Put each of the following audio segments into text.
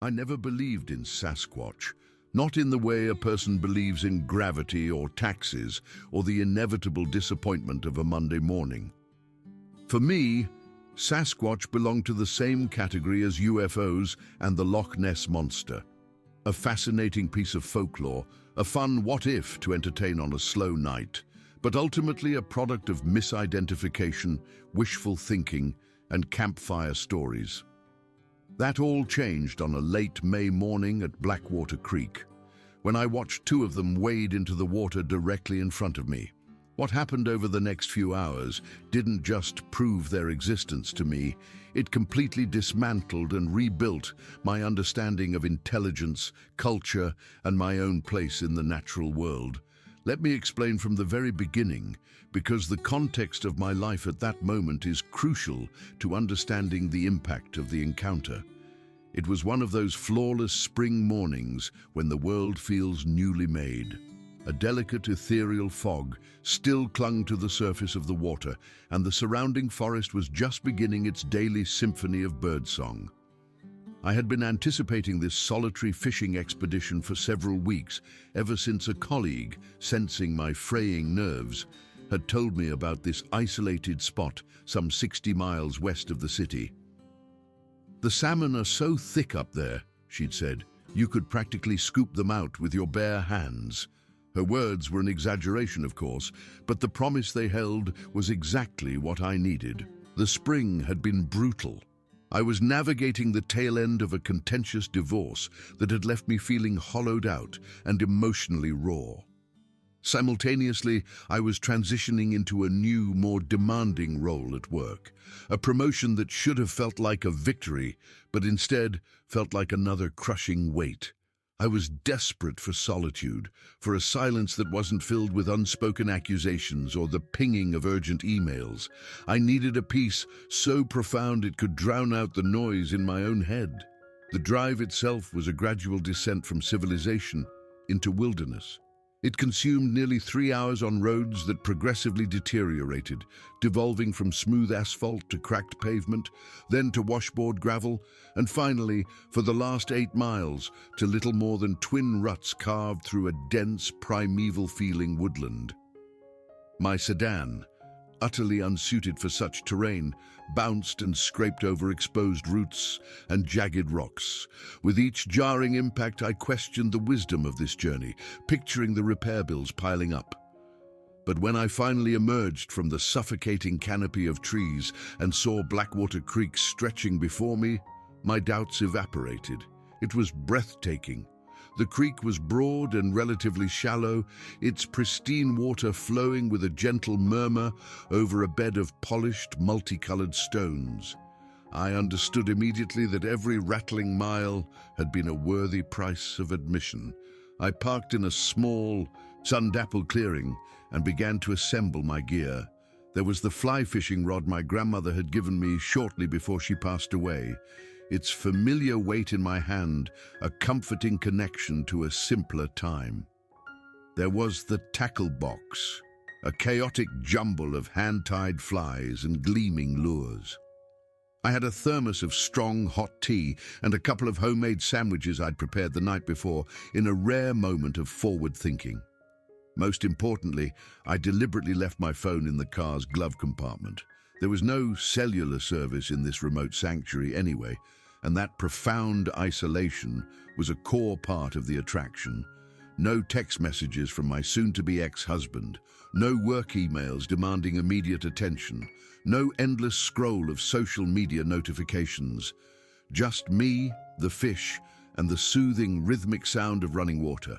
I never believed in Sasquatch, not in the way a person believes in gravity or taxes or the inevitable disappointment of a Monday morning. For me, Sasquatch belonged to the same category as UFOs and the Loch Ness Monster. A fascinating piece of folklore, a fun what-if to entertain on a slow night, but ultimately a product of misidentification, wishful thinking, and campfire stories. That all changed on a late May morning at Blackwater Creek, when I watched two of them wade into the water directly in front of me. What happened over the next few hours didn't just prove their existence to me, it completely dismantled and rebuilt my understanding of intelligence, culture, and my own place in the natural world. Let me explain from the very beginning, because the context of my life at that moment is crucial to understanding the impact of the encounter. It was one of those flawless spring mornings when the world feels newly made. A delicate ethereal fog still clung to the surface of the water, and the surrounding forest was just beginning its daily symphony of birdsong. I had been anticipating this solitary fishing expedition for several weeks, ever since a colleague, sensing my fraying nerves, had told me about this isolated spot some 60 miles west of the city. "The salmon are so thick up there," she'd said, "you could practically scoop them out with your bare hands." Her words were an exaggeration, of course, but the promise they held was exactly what I needed. The spring had been brutal. I was navigating the tail end of a contentious divorce that had left me feeling hollowed out and emotionally raw. Simultaneously, I was transitioning into a new, more demanding role at work, a promotion that should have felt like a victory, but instead felt like another crushing weight. I was desperate for solitude, for a silence that wasn't filled with unspoken accusations or the pinging of urgent emails. I needed a peace so profound it could drown out the noise in my own head. The drive itself was a gradual descent from civilization into wilderness. It consumed nearly 3 hours on roads that progressively deteriorated, devolving from smooth asphalt to cracked pavement, then to washboard gravel, and finally, for the last 8 miles, to little more than twin ruts carved through a dense, primeval-feeling woodland. My sedan, utterly unsuited for such terrain, bounced and scraped over exposed roots and jagged rocks. With each jarring impact, I questioned the wisdom of this journey, picturing the repair bills piling up. But when I finally emerged from the suffocating canopy of trees and saw Blackwater Creek stretching before me, my doubts evaporated. It was breathtaking. The creek was broad and relatively shallow, its pristine water flowing with a gentle murmur over a bed of polished, multicolored stones. I understood immediately that every rattling mile had been a worthy price of admission. I parked in a small, sun-dappled clearing and began to assemble my gear. There was the fly fishing rod my grandmother had given me shortly before she passed away. Its familiar weight in my hand, a comforting connection to a simpler time. There was the tackle box, a chaotic jumble of hand-tied flies and gleaming lures. I had a thermos of strong, hot tea and a couple of homemade sandwiches I'd prepared the night before in a rare moment of forward thinking. Most importantly, I deliberately left my phone in the car's glove compartment. There was no cellular service in this remote sanctuary anyway, and that profound isolation was a core part of the attraction. No text messages from my soon-to-be ex-husband, no work emails demanding immediate attention, no endless scroll of social media notifications. Just me, the fish, and the soothing, rhythmic sound of running water.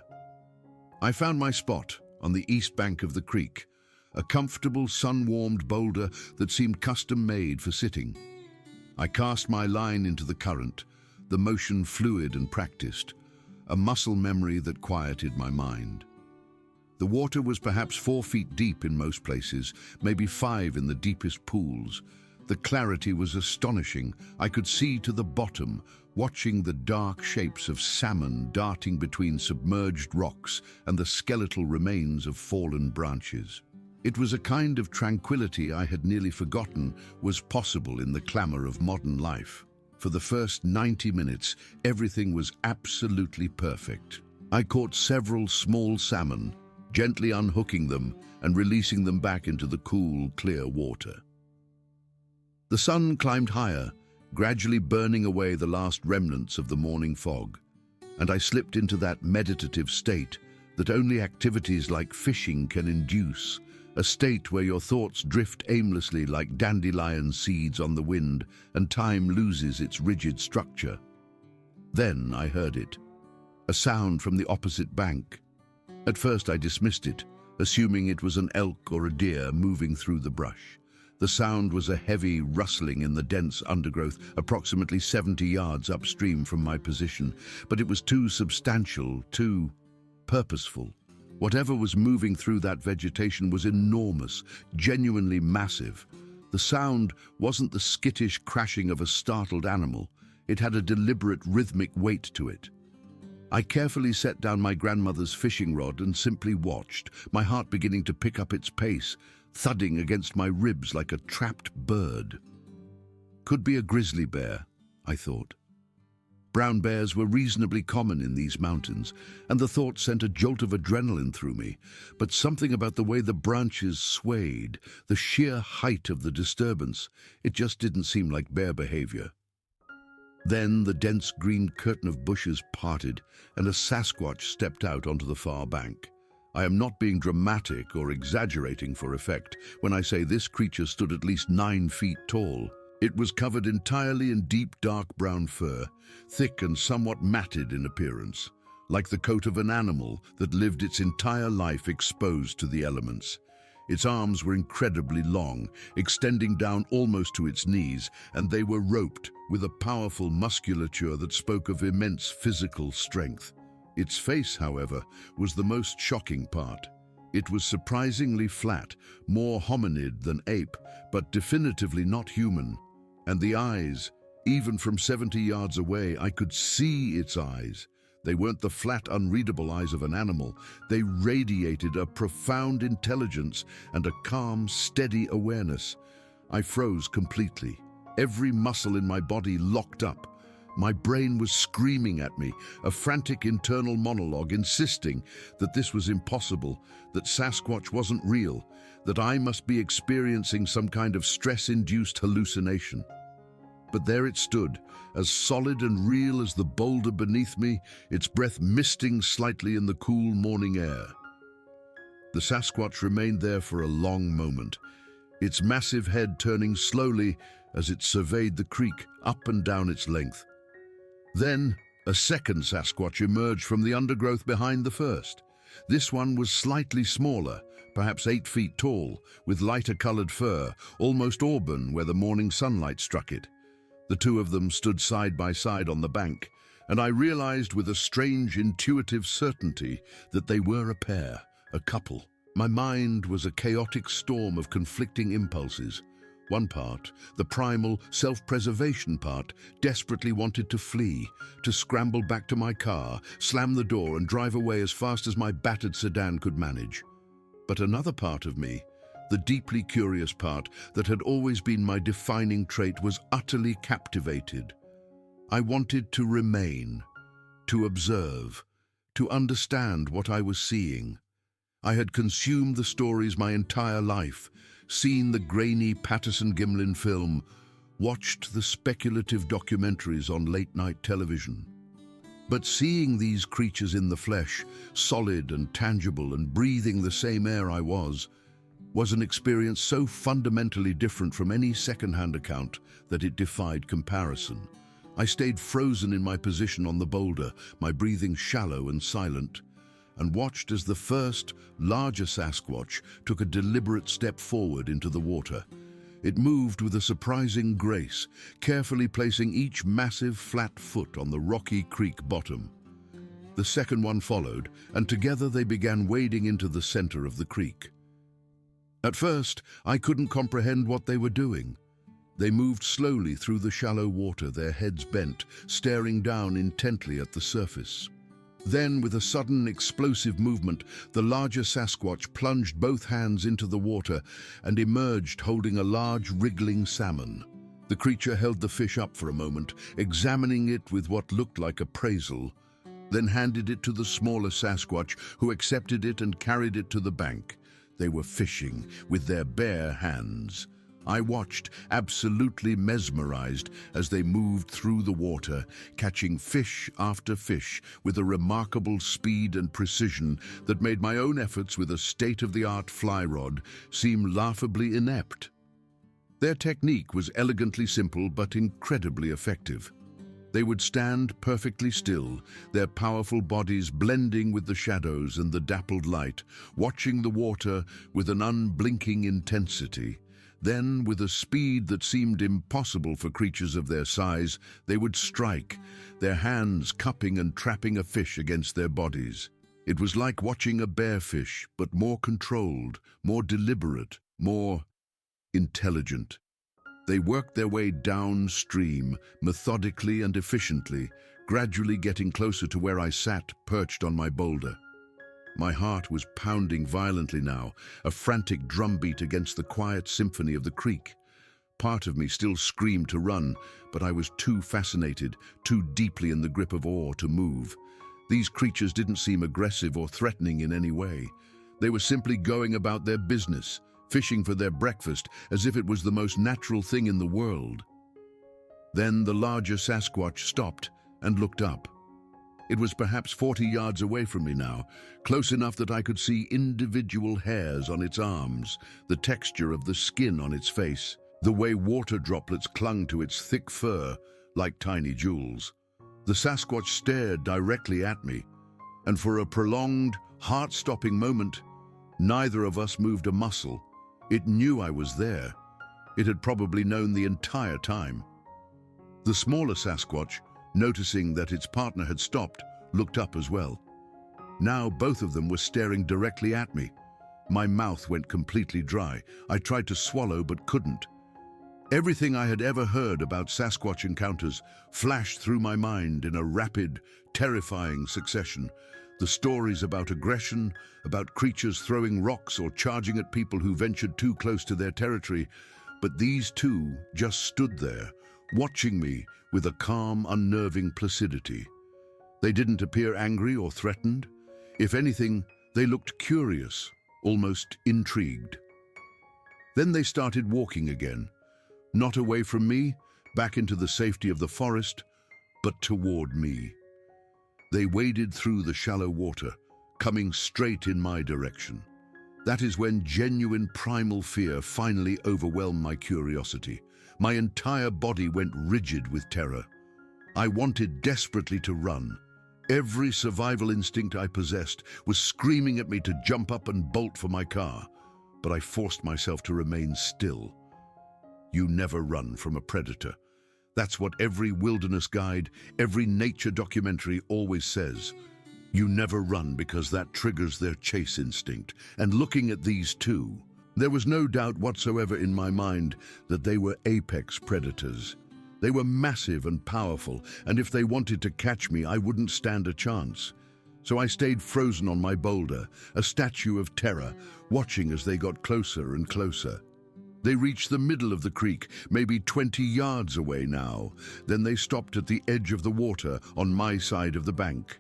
I found my spot on the east bank of the creek, a comfortable, sun-warmed boulder that seemed custom-made for sitting. I cast my line into the current, the motion fluid and practiced, a muscle memory that quieted my mind. The water was perhaps 4 feet deep in most places, maybe 5 in the deepest pools. The clarity was astonishing. I could see to the bottom, watching the dark shapes of salmon darting between submerged rocks and the skeletal remains of fallen branches. It was a kind of tranquility I had nearly forgotten was possible in the clamor of modern life. For the first 90 minutes, everything was absolutely perfect. I caught several small salmon, gently unhooking them and releasing them back into the cool, clear water. The sun climbed higher, gradually burning away the last remnants of the morning fog, and I slipped into that meditative state that only activities like fishing can induce, a state where your thoughts drift aimlessly like dandelion seeds on the wind and time loses its rigid structure. Then I heard it, a sound from the opposite bank. At first I dismissed it, assuming it was an elk or a deer moving through the brush. The sound was a heavy rustling in the dense undergrowth, approximately 70 yards upstream from my position, but it was too substantial, too purposeful. Whatever was moving through that vegetation was enormous, genuinely massive. The sound wasn't the skittish crashing of a startled animal. It had a deliberate rhythmic weight to it. I carefully set down my grandmother's fishing rod and simply watched, my heart beginning to pick up its pace, thudding against my ribs like a trapped bird. Could be a grizzly bear, I thought. Brown bears were reasonably common in these mountains, and the thought sent a jolt of adrenaline through me, but something about the way the branches swayed, the sheer height of the disturbance, it just didn't seem like bear behavior. Then the dense green curtain of bushes parted, and a Sasquatch stepped out onto the far bank. I am not being dramatic or exaggerating for effect when I say this creature stood at least 9 feet tall. It was covered entirely in deep dark brown fur, thick and somewhat matted in appearance, like the coat of an animal that lived its entire life exposed to the elements. Its arms were incredibly long, extending down almost to its knees, and they were roped with a powerful musculature that spoke of immense physical strength. Its face, however, was the most shocking part. It was surprisingly flat, more hominid than ape, but definitively not human. And the eyes, even from 70 yards away, I could see its eyes. They weren't the flat, unreadable eyes of an animal. They radiated a profound intelligence and a calm, steady awareness. I froze completely, every muscle in my body locked up. My brain was screaming at me, a frantic internal monologue insisting that this was impossible, that Sasquatch wasn't real, that I must be experiencing some kind of stress-induced hallucination. But there it stood, as solid and real as the boulder beneath me, its breath misting slightly in the cool morning air. The Sasquatch remained there for a long moment, its massive head turning slowly as it surveyed the creek up and down its length. Then, a second Sasquatch emerged from the undergrowth behind the first. This one was slightly smaller, perhaps 8 feet tall, with lighter-colored fur, almost auburn where the morning sunlight struck it. The two of them stood side by side on the bank, and I realized with a strange intuitive certainty that they were a pair, a couple. My mind was a chaotic storm of conflicting impulses. One part, the primal self-preservation part, desperately wanted to flee, to scramble back to my car, slam the door and drive away as fast as my battered sedan could manage. But another part of me, the deeply curious part that had always been my defining trait, was utterly captivated. I wanted to remain, to observe, to understand what I was seeing. I had consumed the stories my entire life, seen the grainy Patterson-Gimlin film, watched the speculative documentaries on late-night television. But seeing these creatures in the flesh, solid and tangible and breathing the same air I was an experience so fundamentally different from any second-hand account that it defied comparison. I stayed frozen in my position on the boulder, my breathing shallow and silent, and watched as the first, larger Sasquatch took a deliberate step forward into the water. It moved with a surprising grace, carefully placing each massive flat foot on the rocky creek bottom. The second one followed, and together they began wading into the center of the creek. At first, I couldn't comprehend what they were doing. They moved slowly through the shallow water, their heads bent, staring down intently at the surface. Then, with a sudden explosive movement, the larger Sasquatch plunged both hands into the water and emerged holding a large wriggling salmon. The creature held the fish up for a moment, examining it with what looked like appraisal, then handed it to the smaller Sasquatch, who accepted it and carried it to the bank. They were fishing with their bare hands. I watched, absolutely mesmerized, as they moved through the water, catching fish after fish with a remarkable speed and precision that made my own efforts with a state-of-the-art fly rod seem laughably inept. Their technique was elegantly simple but incredibly effective. They would stand perfectly still, their powerful bodies blending with the shadows and the dappled light, watching the water with an unblinking intensity. Then, with a speed that seemed impossible for creatures of their size, they would strike, their hands cupping and trapping a fish against their bodies. It was like watching a bearfish, but more controlled, more deliberate, more intelligent. They worked their way downstream, methodically and efficiently, gradually getting closer to where I sat, perched on my boulder. My heart was pounding violently now, a frantic drumbeat against the quiet symphony of the creek. Part of me still screamed to run, but I was too fascinated, too deeply in the grip of awe to move. These creatures didn't seem aggressive or threatening in any way. They were simply going about their business, fishing for their breakfast as if it was the most natural thing in the world. Then the larger Sasquatch stopped and looked up. It was perhaps 40 yards away from me now, close enough that I could see individual hairs on its arms, the texture of the skin on its face, the way water droplets clung to its thick fur like tiny jewels. The Sasquatch stared directly at me, and for a prolonged, heart-stopping moment, neither of us moved a muscle. It knew I was there. It had probably known the entire time. The smaller Sasquatch, noticing that its partner had stopped, looked up as well. Now both of them were staring directly at me. My mouth went completely dry. I tried to swallow but couldn't. Everything I had ever heard about Sasquatch encounters flashed through my mind in a rapid, terrifying succession. The stories about aggression, about creatures throwing rocks or charging at people who ventured too close to their territory. But these two just stood there, watching me with a calm, unnerving placidity. They didn't appear angry or threatened. If anything, they looked curious, almost intrigued. Then they started walking again, not away from me, back into the safety of the forest, but toward me. They waded through the shallow water, coming straight in my direction. That is when genuine primal fear finally overwhelmed my curiosity. My entire body went rigid with terror. I wanted desperately to run. Every survival instinct I possessed was screaming at me to jump up and bolt for my car, but I forced myself to remain still. You never run from a predator. That's what every wilderness guide, every nature documentary always says. You never run because that triggers their chase instinct. And looking at these two, there was no doubt whatsoever in my mind that they were apex predators. They were massive and powerful, and if they wanted to catch me, I wouldn't stand a chance. So I stayed frozen on my boulder, a statue of terror, watching as they got closer and closer. They reached the middle of the creek, maybe 20 yards away now. Then they stopped at the edge of the water on my side of the bank.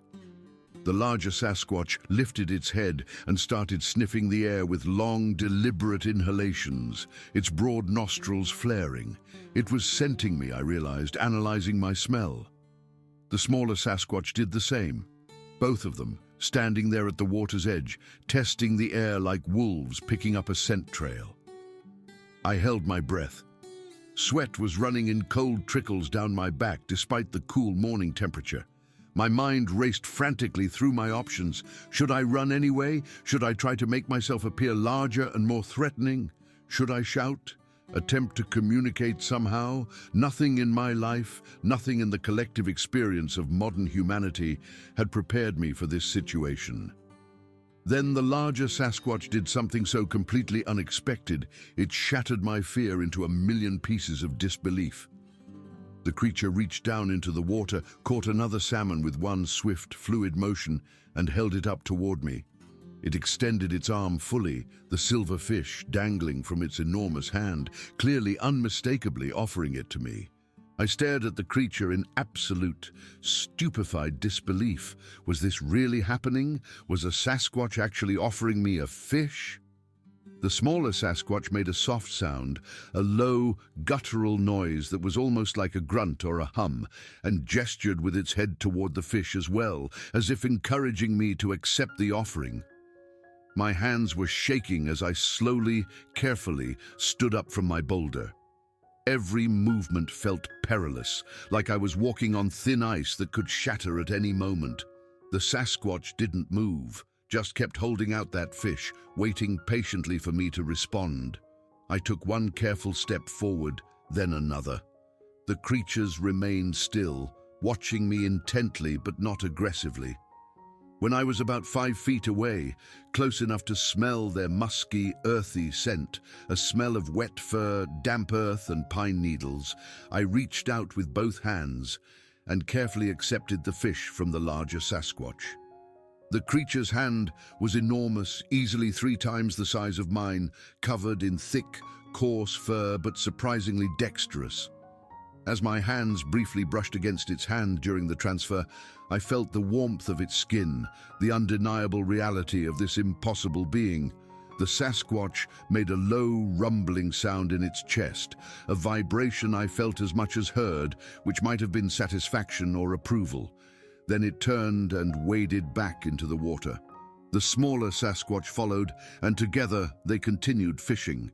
The larger Sasquatch lifted its head and started sniffing the air with long, deliberate inhalations, its broad nostrils flaring. It was scenting me, I realized, analyzing my smell. The smaller Sasquatch did the same. Both of them, standing there at the water's edge, testing the air like wolves picking up a scent trail. I held my breath. Sweat was running in cold trickles down my back despite the cool morning temperature. My mind raced frantically through my options. Should I run anyway? Should I try to make myself appear larger and more threatening? Should I shout? Attempt to communicate somehow? Nothing in my life, nothing in the collective experience of modern humanity had prepared me for this situation. Then the larger Sasquatch did something so completely unexpected, it shattered my fear into a million pieces of disbelief. The creature reached down into the water, caught another salmon with one swift, fluid motion, and held it up toward me. It extended its arm fully, the silver fish dangling from its enormous hand, clearly unmistakably offering it to me. I stared at the creature in absolute, stupefied disbelief. Was this really happening? Was a Sasquatch actually offering me a fish? The smaller Sasquatch made a soft sound, a low, guttural noise that was almost like a grunt or a hum, and gestured with its head toward the fish as well, as if encouraging me to accept the offering. My hands were shaking as I slowly, carefully stood up from my boulder. Every movement felt perilous, like I was walking on thin ice that could shatter at any moment. The Sasquatch didn't move, just kept holding out that fish, waiting patiently for me to respond. I took one careful step forward, then another. The creatures remained still, watching me intently but not aggressively. When I was about 5 feet away, close enough to smell their musky, earthy scent, a smell of wet fur, damp earth, and pine needles, I reached out with both hands and carefully accepted the fish from the larger Sasquatch. The creature's hand was enormous, easily 3 times the size of mine, covered in thick, coarse fur but surprisingly dexterous. As my hands briefly brushed against its hand during the transfer, I felt the warmth of its skin, the undeniable reality of this impossible being. The Sasquatch made a low, rumbling sound in its chest, a vibration I felt as much as heard, which might have been satisfaction or approval. Then it turned and waded back into the water. The smaller Sasquatch followed, and together they continued fishing,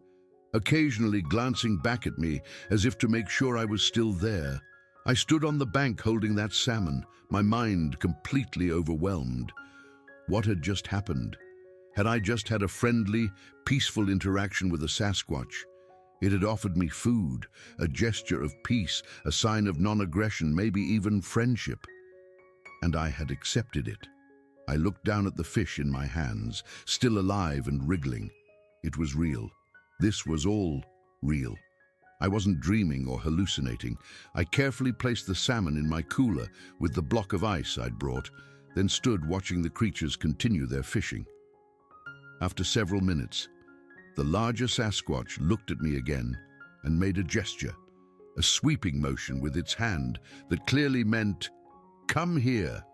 occasionally glancing back at me as if to make sure I was still there. I stood on the bank holding that salmon, my mind completely overwhelmed. What had just happened? Had I just had a friendly, peaceful interaction with a Sasquatch? It had offered me food, a gesture of peace, a sign of non-aggression, maybe even friendship. And I had accepted it. I looked down at the fish in my hands, still alive and wriggling. It was real. This was all real. I wasn't dreaming or hallucinating. I carefully placed the salmon in my cooler with the block of ice I'd brought, then stood watching the creatures continue their fishing. After several minutes, the larger Sasquatch looked at me again and made a gesture, a sweeping motion with its hand that clearly meant, "Come here."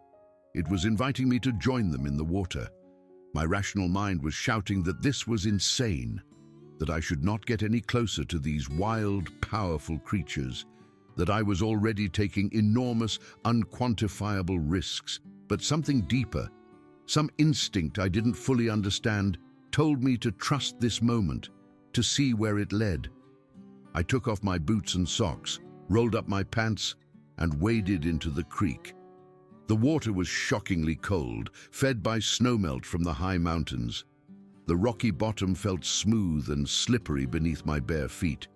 It was inviting me to join them in the water. My rational mind was shouting that this was insane, that I should not get any closer to these wild, powerful creatures, that I was already taking enormous, unquantifiable risks. But something deeper, some instinct I didn't fully understand, told me to trust this moment, to see where it led. I took off my boots and socks, rolled up my pants, and waded into the creek. The water was shockingly cold, fed by snowmelt from the high mountains. The rocky bottom felt smooth and slippery beneath my bare feet.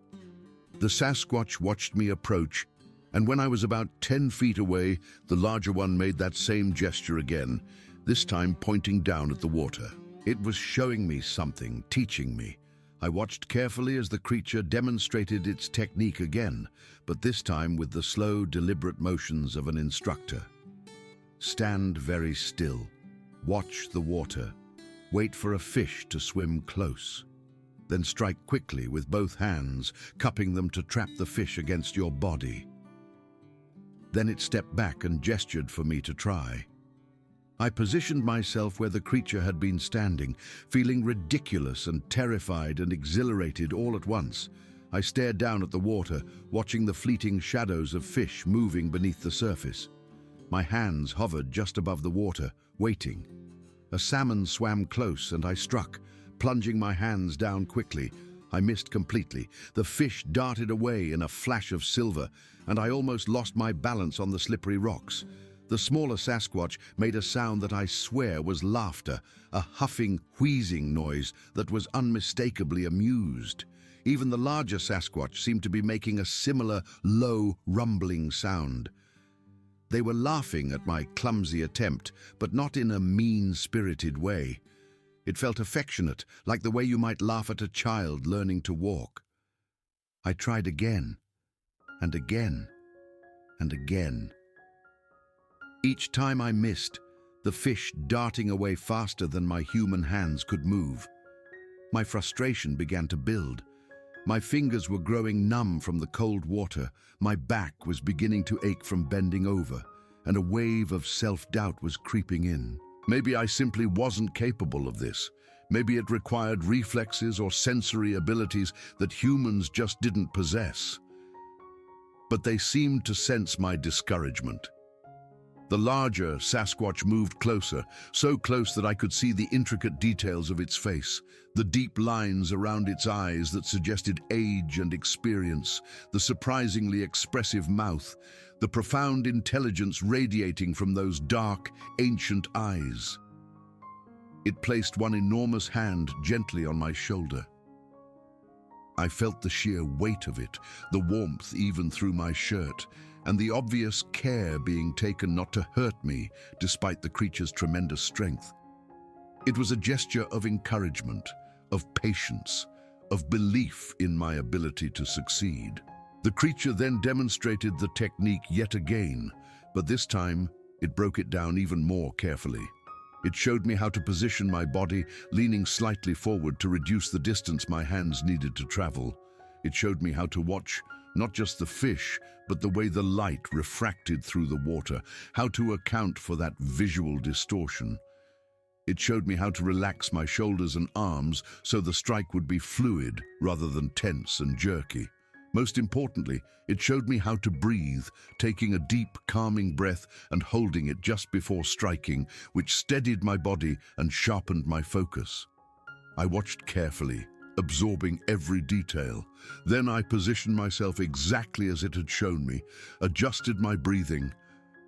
The Sasquatch watched me approach, and when I was about 10 feet away, the larger one made that same gesture again, this time pointing down at the water. It was showing me something, teaching me. I watched carefully as the creature demonstrated its technique again, but this time with the slow, deliberate motions of an instructor. Stand very still. Watch the water. Wait for a fish to swim close. Then strike quickly with both hands, cupping them to trap the fish against your body. Then it stepped back and gestured for me to try. I positioned myself where the creature had been standing, feeling ridiculous and terrified and exhilarated all at once. I stared down at the water, watching the fleeting shadows of fish moving beneath the surface. My hands hovered just above the water, waiting. A salmon swam close and I struck, plunging my hands down quickly. I missed completely. The fish darted away in a flash of silver, and I almost lost my balance on the slippery rocks. The smaller Sasquatch made a sound that I swear was laughter, a huffing, wheezing noise that was unmistakably amused. Even the larger Sasquatch seemed to be making a similar, low, rumbling sound. They were laughing at my clumsy attempt, but not in a mean-spirited way. It felt affectionate, like the way you might laugh at a child learning to walk. I tried again, and again, and again. Each time I missed, the fish darting away faster than my human hands could move. My frustration began to build. My fingers were growing numb from the cold water, my back was beginning to ache from bending over, and a wave of self-doubt was creeping in. Maybe I simply wasn't capable of this. Maybe it required reflexes or sensory abilities that humans just didn't possess. But they seemed to sense my discouragement. The larger Sasquatch moved closer, so close that I could see the intricate details of its face, the deep lines around its eyes that suggested age and experience, the surprisingly expressive mouth, the profound intelligence radiating from those dark, ancient eyes. It placed one enormous hand gently on my shoulder. I felt the sheer weight of it, the warmth even through my shirt, and the obvious care being taken not to hurt me despite the creature's tremendous strength. It was a gesture of encouragement, of patience, of belief in my ability to succeed. The creature then demonstrated the technique yet again, but this time it broke it down even more carefully. It showed me how to position my body, leaning slightly forward to reduce the distance my hands needed to travel. It showed me how to watch not just the fish, but the way the light refracted through the water, how to account for that visual distortion. It showed me how to relax my shoulders and arms so the strike would be fluid rather than tense and jerky. Most importantly, it showed me how to breathe, taking a deep, calming breath and holding it just before striking, which steadied my body and sharpened my focus. I watched carefully, absorbing every detail. Then I positioned myself exactly as it had shown me, adjusted my breathing,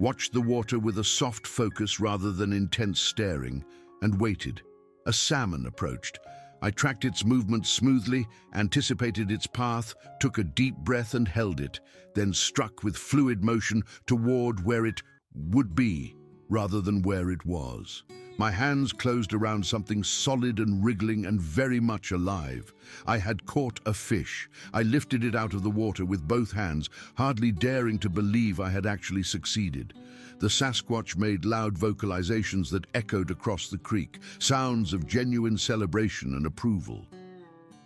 watched the water with a soft focus rather than intense staring, and waited. A salmon approached. I tracked its movements smoothly, anticipated its path, took a deep breath and held it, then struck with fluid motion toward where it would be, rather than where it was. My hands closed around something solid and wriggling and very much alive. I had caught a fish. I lifted it out of the water with both hands, hardly daring to believe I had actually succeeded. The Sasquatch made loud vocalizations that echoed across the creek, sounds of genuine celebration and approval.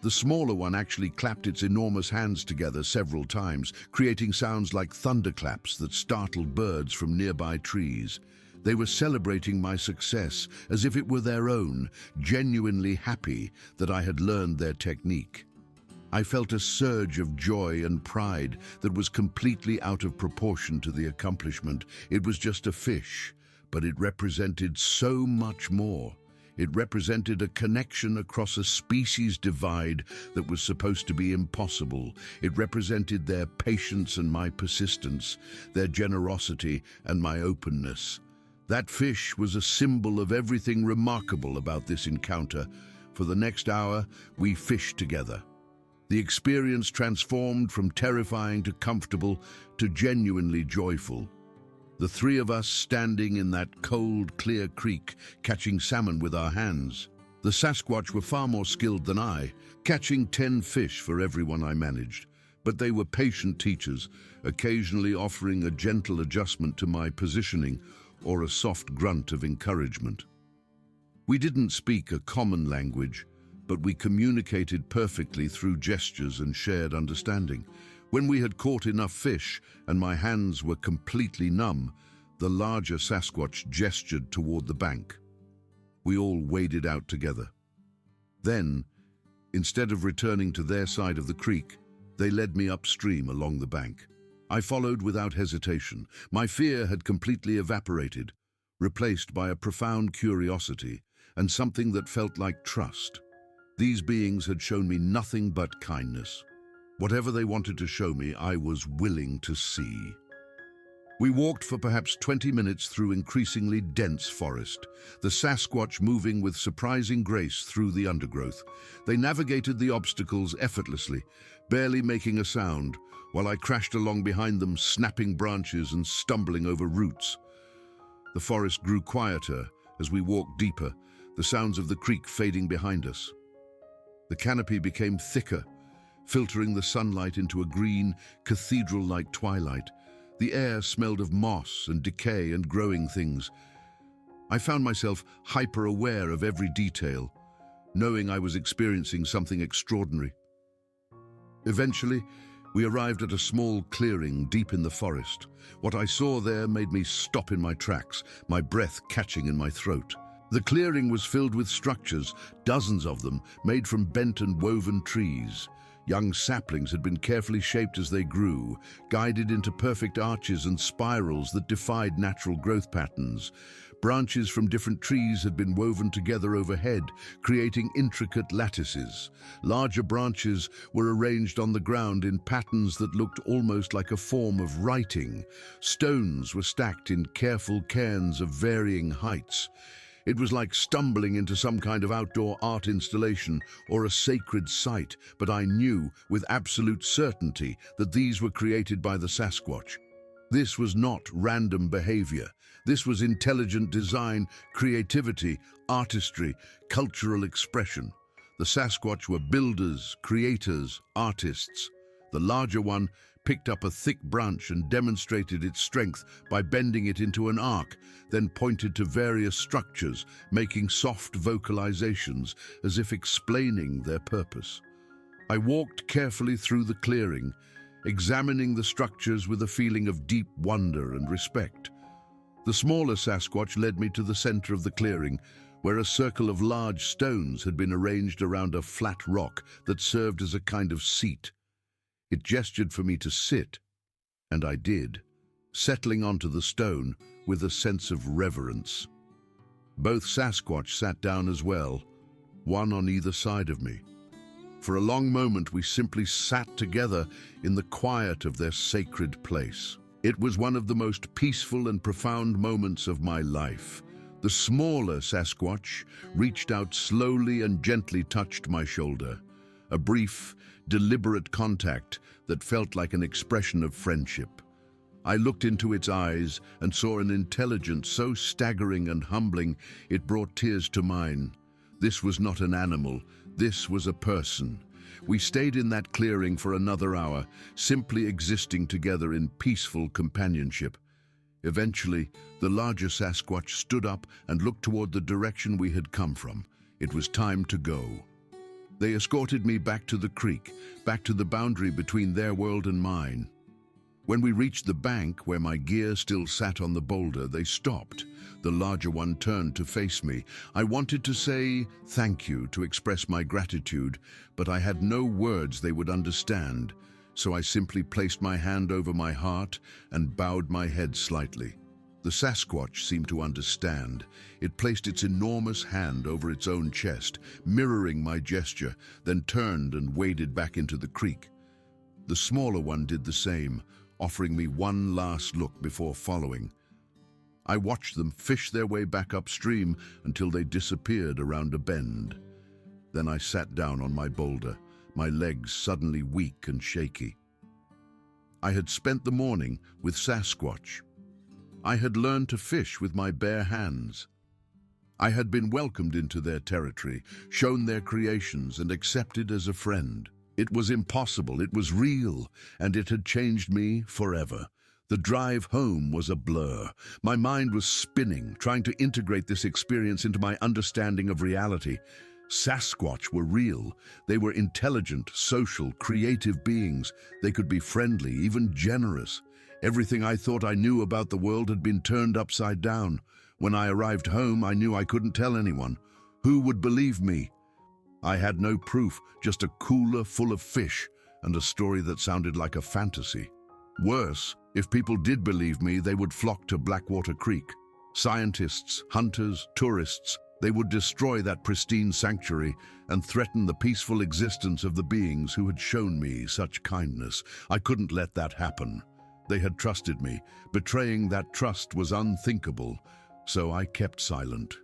The smaller one actually clapped its enormous hands together several times, creating sounds like thunderclaps that startled birds from nearby trees. They were celebrating my success as if it were their own, genuinely happy that I had learned their technique. I felt a surge of joy and pride that was completely out of proportion to the accomplishment. It was just a fish, but it represented so much more. It represented a connection across a species divide that was supposed to be impossible. It represented their patience and my persistence, their generosity and my openness. That fish was a symbol of everything remarkable about this encounter. For the next hour, we fished together. The experience transformed from terrifying to comfortable to genuinely joyful. The three of us standing in that cold, clear creek, catching salmon with our hands. The Sasquatch were far more skilled than I, catching 10 fish for everyone I managed. But they were patient teachers, occasionally offering a gentle adjustment to my positioning or a soft grunt of encouragement. We didn't speak a common language, but we communicated perfectly through gestures and shared understanding. When we had caught enough fish and my hands were completely numb, the larger Sasquatch gestured toward the bank. We all waded out together. Then, instead of returning to their side of the creek, they led me upstream along the bank. I followed without hesitation. My fear had completely evaporated, replaced by a profound curiosity and something that felt like trust. These beings had shown me nothing but kindness. Whatever they wanted to show me, I was willing to see. We walked for perhaps 20 minutes through increasingly dense forest, the Sasquatch moving with surprising grace through the undergrowth. They navigated the obstacles effortlessly, barely making a sound, while I crashed along behind them, snapping branches and stumbling over roots. The forest grew quieter as we walked deeper, the sounds of the creek fading behind us. The canopy became thicker, filtering the sunlight into a green, cathedral-like twilight. The air smelled of moss and decay and growing things. I found myself hyper-aware of every detail, knowing I was experiencing something extraordinary. Eventually, we arrived at a small clearing deep in the forest. What I saw there made me stop in my tracks, my breath catching in my throat. The clearing was filled with structures, dozens of them, made from bent and woven trees. Young saplings had been carefully shaped as they grew, guided into perfect arches and spirals that defied natural growth patterns. Branches from different trees had been woven together overhead, creating intricate lattices. Larger branches were arranged on the ground in patterns that looked almost like a form of writing. Stones were stacked in careful cairns of varying heights. It was like stumbling into some kind of outdoor art installation or a sacred site, but I knew with absolute certainty that these were created by the Sasquatch. This was not random behavior. This was intelligent design, creativity, artistry, cultural expression. The Sasquatch were builders, creators, artists. The larger one picked up a thick branch and demonstrated its strength by bending it into an arc, then pointed to various structures, making soft vocalizations as if explaining their purpose. I walked carefully through the clearing, examining the structures with a feeling of deep wonder and respect. The smaller Sasquatch led me to the center of the clearing, where a circle of large stones had been arranged around a flat rock that served as a kind of seat. It gestured for me to sit, and I did, settling onto the stone with a sense of reverence. Both Sasquatch sat down as well, one on either side of me. For a long moment we simply sat together in the quiet of their sacred place. It was one of the most peaceful and profound moments of my life. The smaller Sasquatch reached out slowly and gently touched my shoulder. A brief, deliberate contact that felt like an expression of friendship. I looked into its eyes and saw an intelligence so staggering and humbling it brought tears to mine. This was not an animal, this was a person. We stayed in that clearing for another hour, simply existing together in peaceful companionship. Eventually, the larger Sasquatch stood up and looked toward the direction we had come from. It was time to go. They escorted me back to the creek, back to the boundary between their world and mine. When we reached the bank where my gear still sat on the boulder, they stopped. The larger one turned to face me. I wanted to say thank you, to express my gratitude, but I had no words they would understand, so I simply placed my hand over my heart and bowed my head slightly. The Sasquatch seemed to understand. It placed its enormous hand over its own chest, mirroring my gesture, then turned and waded back into the creek. The smaller one did the same, offering me one last look before following. I watched them fish their way back upstream until they disappeared around a bend. Then I sat down on my boulder, my legs suddenly weak and shaky. I had spent the morning with Sasquatch. I had learned to fish with my bare hands. I had been welcomed into their territory, shown their creations, and accepted as a friend. It was impossible, it was real, and it had changed me forever. The drive home was a blur. My mind was spinning, trying to integrate this experience into my understanding of reality. Sasquatch were real. They were intelligent, social, creative beings. They could be friendly, even generous. Everything I thought I knew about the world had been turned upside down. When I arrived home, I knew I couldn't tell anyone. Who would believe me? I had no proof, just a cooler full of fish and a story that sounded like a fantasy. Worse, if people did believe me, they would flock to Blackwater Creek. Scientists, hunters, tourists, they would destroy that pristine sanctuary and threaten the peaceful existence of the beings who had shown me such kindness. I couldn't let that happen. They had trusted me. Betraying that trust was unthinkable, so I kept silent.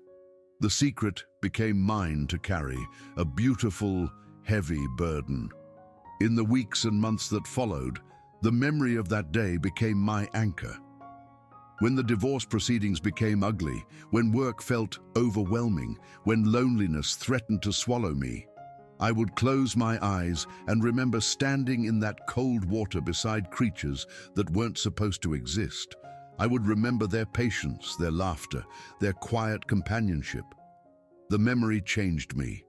The secret became mine to carry, a beautiful, heavy burden. In the weeks and months that followed, the memory of that day became my anchor. When the divorce proceedings became ugly, when work felt overwhelming, when loneliness threatened to swallow me, I would close my eyes and remember standing in that cold water beside creatures that weren't supposed to exist. I would remember their patience, their laughter, their quiet companionship. The memory changed me.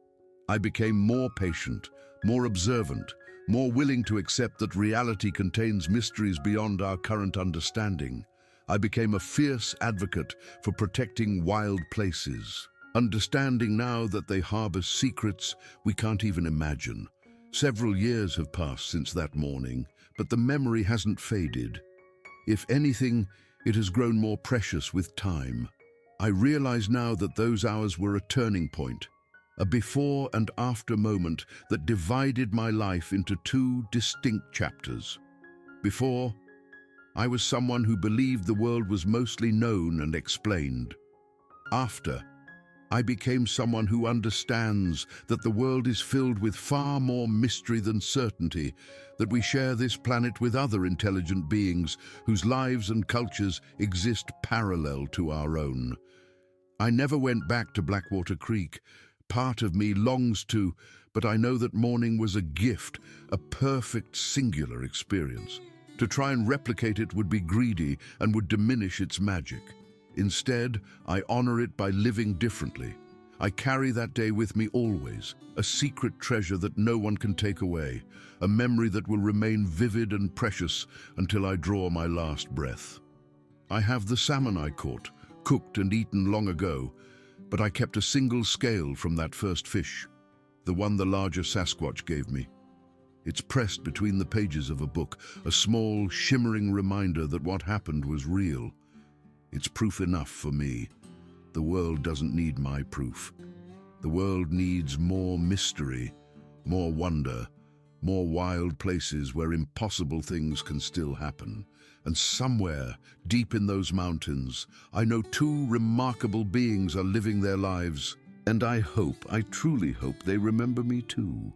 I became more patient, more observant, more willing to accept that reality contains mysteries beyond our current understanding. I became a fierce advocate for protecting wild places, understanding now that they harbor secrets we can't even imagine. Several years have passed since that morning, but the memory hasn't faded. If anything, it has grown more precious with time. I realize now that those hours were a turning point, a before and after moment that divided my life into two distinct chapters. Before, I was someone who believed the world was mostly known and explained. After, I became someone who understands that the world is filled with far more mystery than certainty, that we share this planet with other intelligent beings whose lives and cultures exist parallel to our own. I never went back to Blackwater Creek. Part of me longs to, but I know that morning was a gift, a perfect singular experience. To try and replicate it would be greedy and would diminish its magic. Instead, I honor it by living differently. I carry that day with me always, a secret treasure that no one can take away, a memory that will remain vivid and precious until I draw my last breath. I have the salmon I caught, cooked and eaten long ago, but I kept a single scale from that first fish, the one the larger Sasquatch gave me. It's pressed between the pages of a book, a small, shimmering reminder that what happened was real. It's proof enough for me. The world doesn't need my proof. The world needs more mystery, more wonder, more wild places where impossible things can still happen. And somewhere, deep in those mountains, I know two remarkable beings are living their lives. And I truly hope they remember me too.